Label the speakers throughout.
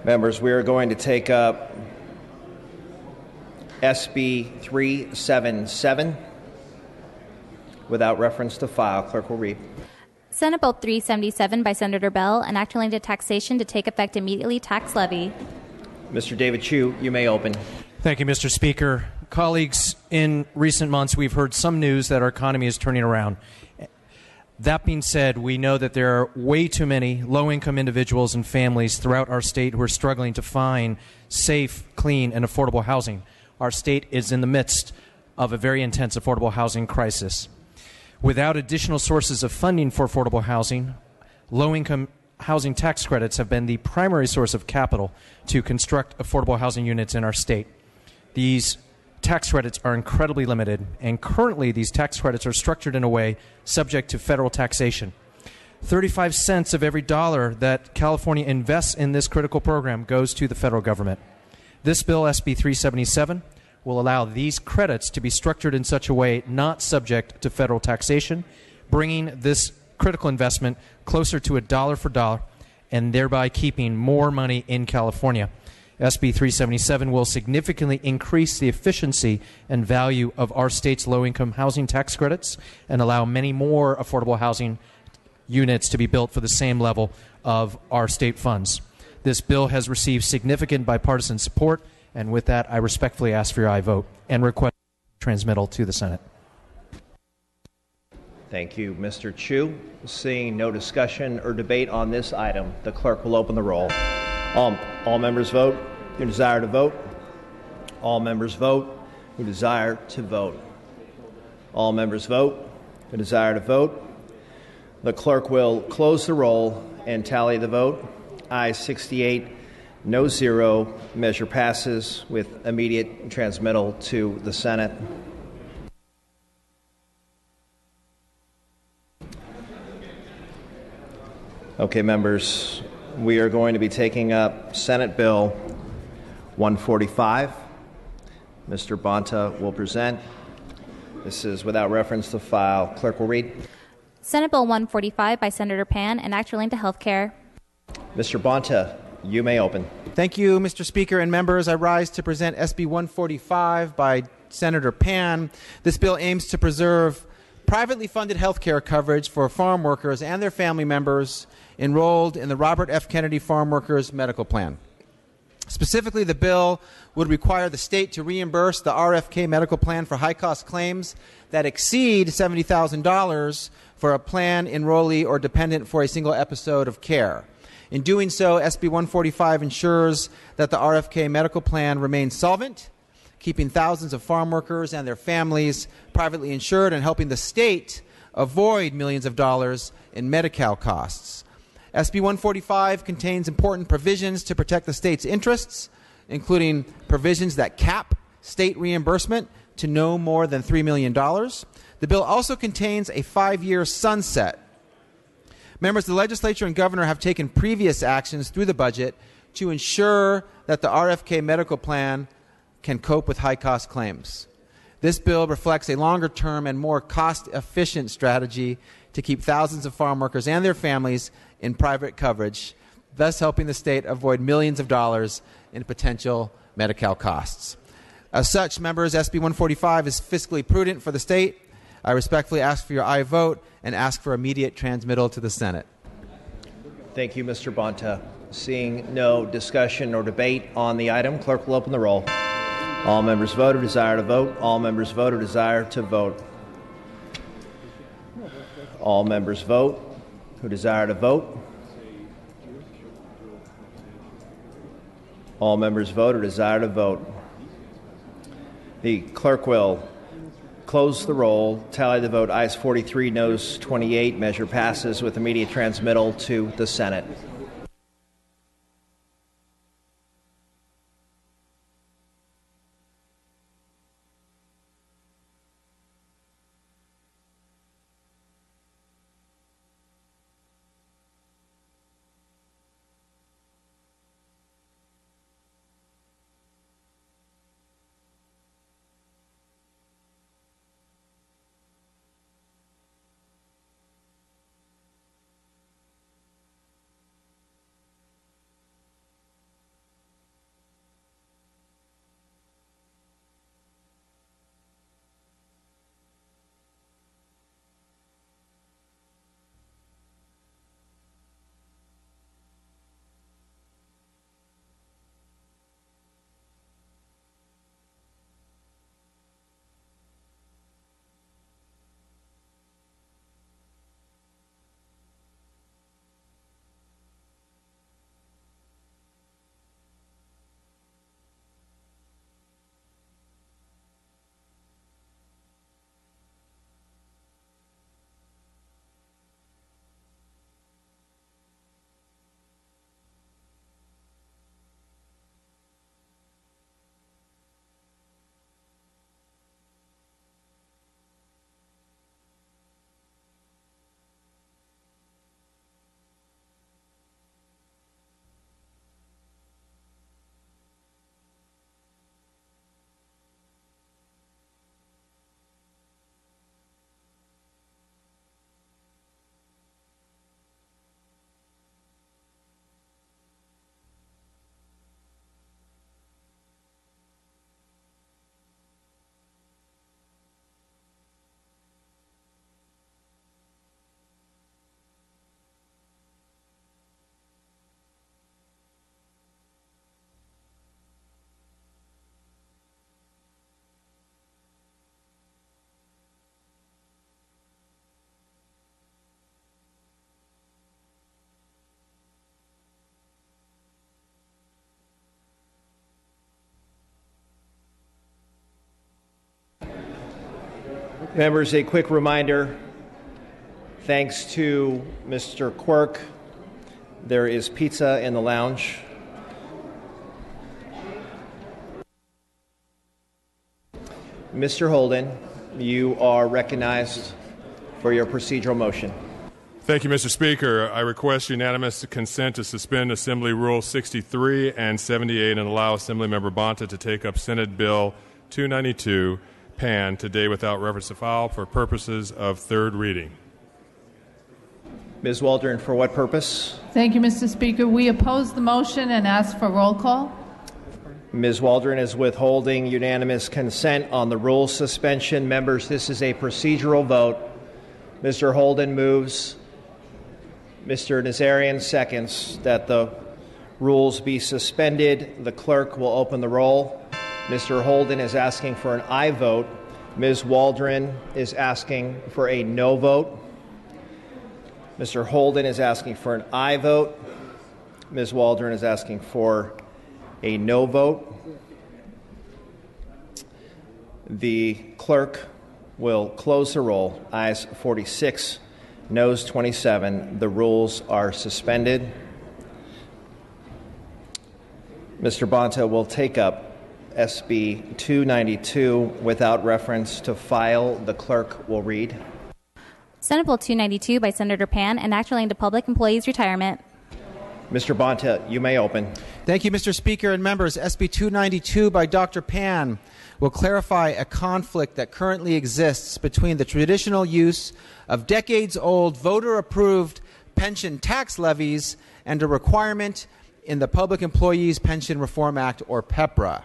Speaker 1: Members, we are going to take up SB 377 without reference to file. Clerk will read.
Speaker 2: Senate Bill 377 by Senator Bell, an act relating to taxation to take effect immediately, tax levy.
Speaker 1: Mr. David Chu, you may open.
Speaker 3: Thank you, Mr. Speaker. Colleagues, in recent months, we've heard some news that our economy is turning around. That being said, we know that there are way too many low-income individuals and families throughout our state who are struggling to find safe, clean, and affordable housing. Our state is in the midst of a very intense affordable housing crisis. Without additional sources of funding for affordable housing, low-income housing tax credits have been the primary source of capital to construct affordable housing units in our state. These tax credits are incredibly limited, and currently these tax credits are structured in a way subject to federal taxation. 35 cents of every dollar that California invests in this critical program goes to the federal government. This bill, SB 377, will allow these credits to be structured in such a way not subject to federal taxation, bringing this critical investment closer to a dollar for dollar and thereby keeping more money in California. SB 377 will significantly increase the efficiency and value of our state's low-income housing tax credits and allow many more affordable housing units to be built for the same level of our state funds. This bill has received significant bipartisan support, and with that, I respectfully ask for your aye vote and request transmittal to the Senate.
Speaker 1: Thank you, Mr. Chu. Seeing no discussion or debate on this item, the clerk will open the roll. All members vote who desire to vote. All members vote who desire to vote. All members vote who desire to vote. The clerk will close the roll and tally the vote. Ayes 68, no 0. Measure passes with immediate transmittal to the Senate. Okay, members, we are going to be taking up Senate Bill 145. Mr. Bonta will present. This is without reference to file. Clerk will read.
Speaker 2: Senate Bill 145 by Senator Pan, an act relating to health care.
Speaker 1: Mr. Bonta, you may open.
Speaker 4: Thank you, Mr. Speaker and members. I rise to present SB 145 by Senator Pan. This bill aims to preserve privately funded health care coverage for farm workers and their family members enrolled in the Robert F. Kennedy Farm Workers Medical Plan. Specifically, the bill would require the state to reimburse the RFK medical plan for high-cost claims that exceed $70,000 for a plan enrollee or dependent for a single episode of care. In doing so, SB 145 ensures that the RFK medical plan remains solvent, keeping thousands of farm workers and their families privately insured and helping the state avoid millions of dollars in Medi-Cal costs. SB 145 contains important provisions to protect the state's interests, including provisions that cap state reimbursement to no more than $3 million. The bill also contains a 5-year sunset. Members of the legislature and governor have taken previous actions through the budget to ensure that the RFK medical plan can cope with high-cost claims. This bill reflects a longer-term and more cost-efficient strategy to keep thousands of farm workers and their families in private coverage, thus helping the state avoid millions of dollars in potential Medi-Cal costs. As such, members, SB 145 is fiscally prudent for the state. I respectfully ask for your aye vote and ask for immediate transmittal to the Senate.
Speaker 1: Thank you, Mr. Bonta. Seeing no discussion or debate on the item, clerk will open the roll. All members vote who desire to vote. All members vote who desire to vote. All members vote who desire to vote. All members vote who desire to vote. The clerk will close the roll, tally the vote. Ayes 43, noes 28. Measure passes with immediate transmittal to the Senate. Members, a quick reminder, thanks to Mr. Quirk, there is pizza in the lounge. Mr. Holden, you are recognized for your procedural motion.
Speaker 5: Thank you, Mr. Speaker. I request unanimous consent to suspend Assembly Rule 63 and 78 and allow Assemblymember Bonta to take up Senate Bill 292, PAN, today without reference to file for purposes of third reading.
Speaker 1: Ms. Waldron, for what purpose?
Speaker 6: Thank you, Mr. Speaker. We oppose the motion and ask for roll call.
Speaker 1: Ms. Waldron is withholding unanimous consent on the rule suspension. Members, this is a procedural vote. Mr. Holden moves. Mr. Nazarian seconds that the rules be suspended. The clerk will open the roll. Mr. Holden is asking for an aye vote. Ms. Waldron is asking for a no vote. Mr. Holden is asking for an aye vote. Ms. Waldron is asking for a no vote. The clerk will close the roll. Ayes 46, noes 27. The rules are suspended. Mr. Bonta will take up SB 292 without reference to file. The clerk will read.
Speaker 2: Senate Bill 292 by Senator Pan, an act relating to public employees' retirement.
Speaker 1: Mr. Bonta, you may open.
Speaker 4: Thank you, Mr. Speaker and members. SB 292 by Dr. Pan will clarify a conflict that currently exists between the traditional use of decades-old voter-approved pension tax levies and a requirement in the Public Employees Pension Reform Act, or PEPRA.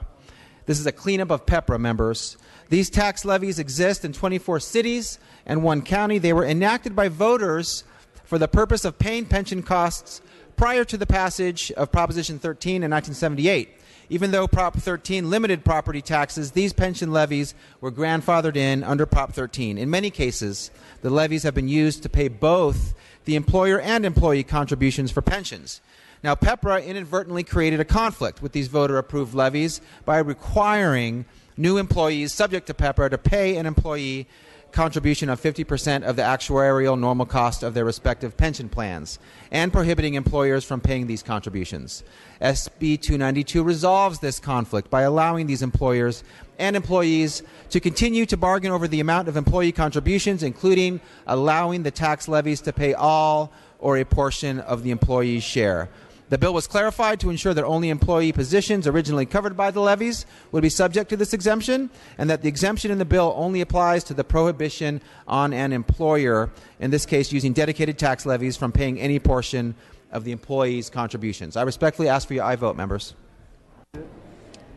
Speaker 4: This is a cleanup of PEPRA, members. These tax levies exist in 24 cities and 1 county. They were enacted by voters for the purpose of paying pension costs prior to the passage of Proposition 13 in 1978. Even though Prop 13 limited property taxes, these pension levies were grandfathered in under Prop 13. In many cases, the levies have been used to pay both the employer and employee contributions for pensions. Now, PEPRA inadvertently created a conflict with these voter-approved levies by requiring new employees subject to PEPRA to pay an employee contribution of 50% of the actuarial normal cost of their respective pension plans, and prohibiting employers from paying these contributions. SB 292 resolves this conflict by allowing these employers and employees to continue to bargain over the amount of employee contributions, including allowing the tax levies to pay all or a portion of the employee's share. The bill was clarified to ensure that only employee positions originally covered by the levies would be subject to this exemption, and that the exemption in the bill only applies to the prohibition on an employer, in this case using dedicated tax levies, from paying any portion of the employee's contributions. I respectfully ask for your aye vote, members.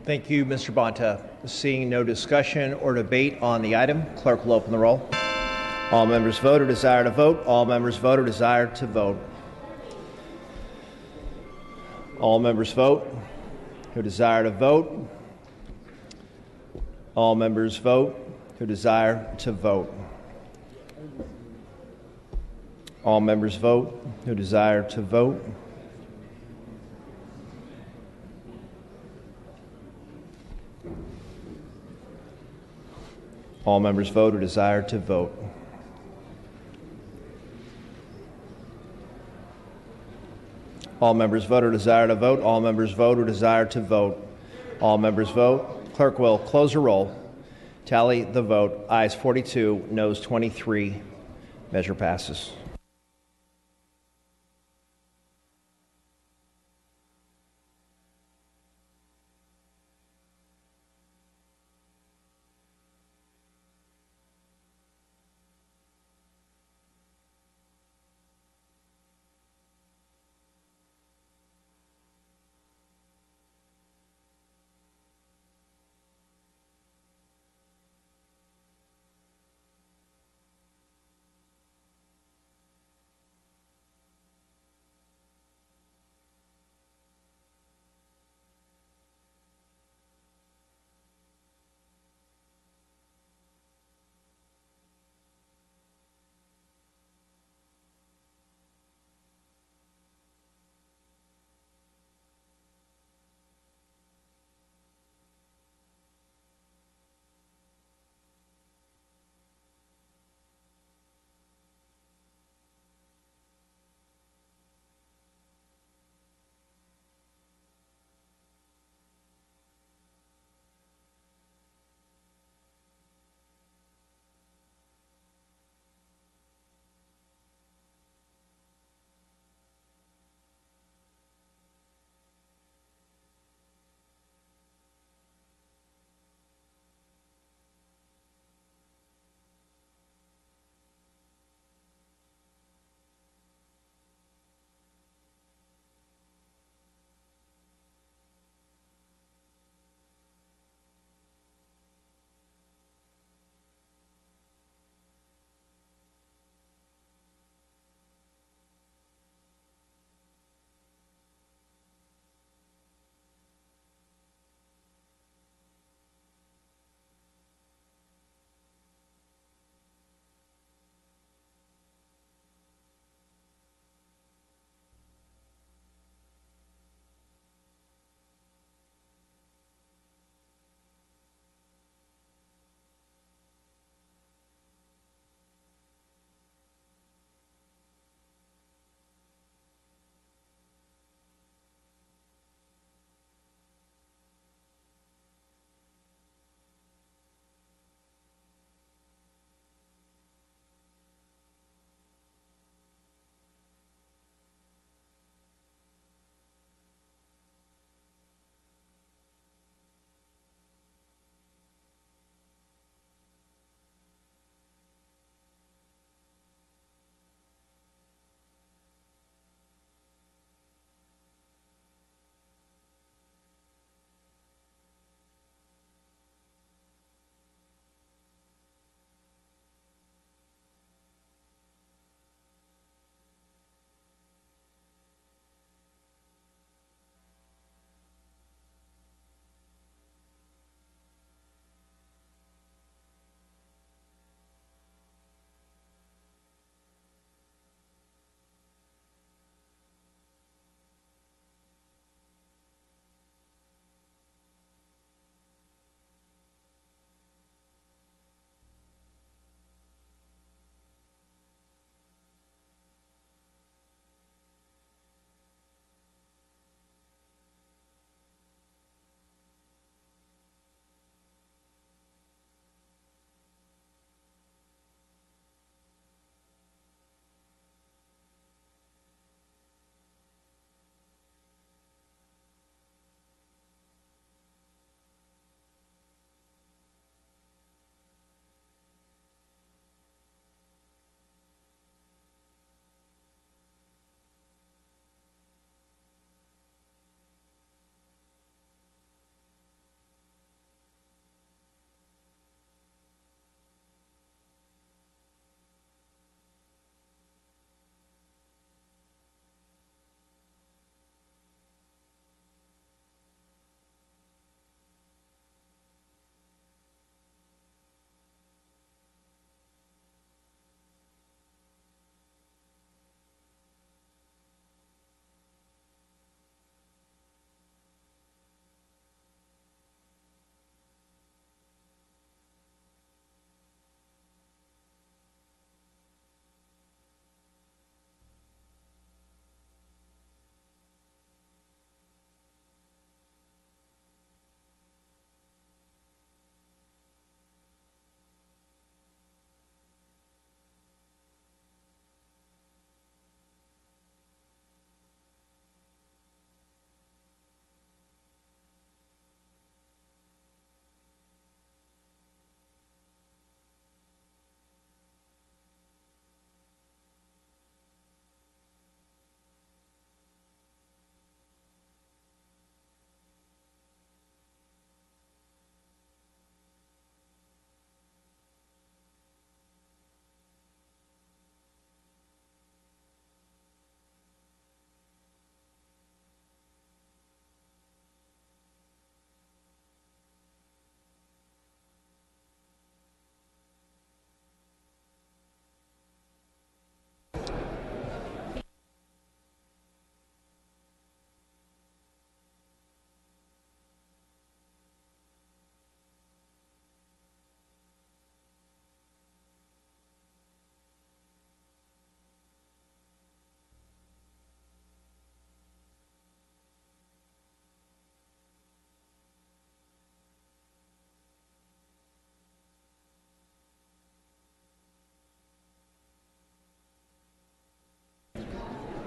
Speaker 1: Thank you, Mr. Bonta. Seeing no discussion or debate on the item, clerk will open the roll. All members vote or desire to vote. All members vote or desire to vote. All members vote who desire to vote. All members vote who desire to vote. All members vote who desire to vote. All members vote who desire to vote. All members vote or desire to vote. All members vote or desire to vote. All members vote. Clerk will close the roll. Tally the vote. Ayes 42, noes 23. Measure passes.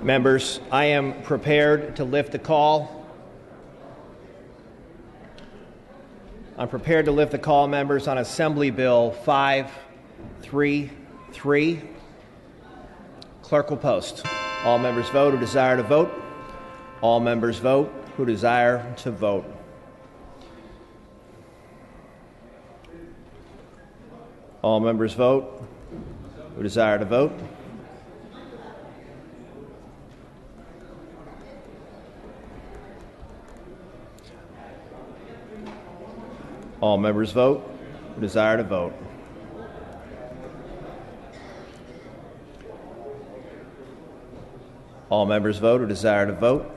Speaker 1: Members, I am prepared to lift the call. I'm prepared to lift the call, members, on Assembly Bill 533. Clerk will post. All members vote who desire to vote. All members vote who desire to vote. All members vote who desire to vote. All members vote who desire to vote. All members vote who desire to vote.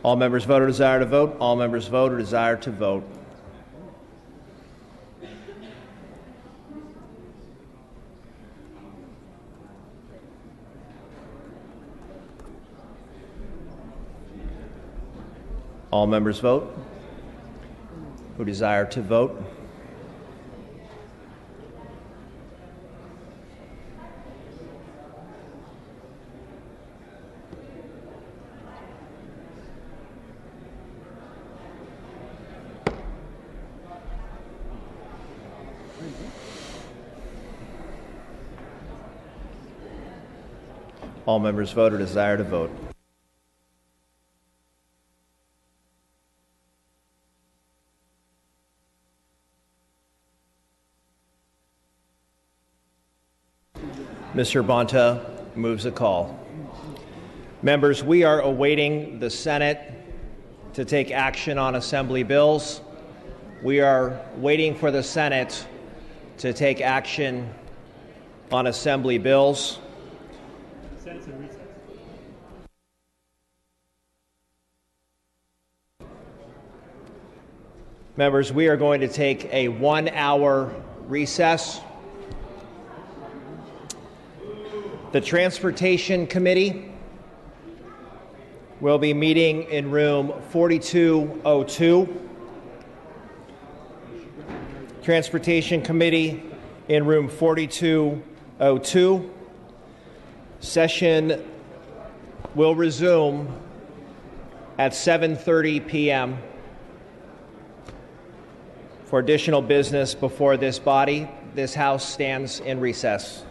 Speaker 1: All members vote or desire to vote. All members vote or desire to vote. All members vote who desire to vote. All members vote or desire to vote. Mr. Bonta moves the call. Members, we are awaiting the Senate to take action on Assembly bills. We are waiting for the Senate to take action on Assembly bills. Members, we are going to take a 1-hour recess. The Transportation Committee will be meeting in room 4202. Transportation Committee in room 4202. Session will resume at 7:30 p.m. For additional business before this body, this House stands in recess.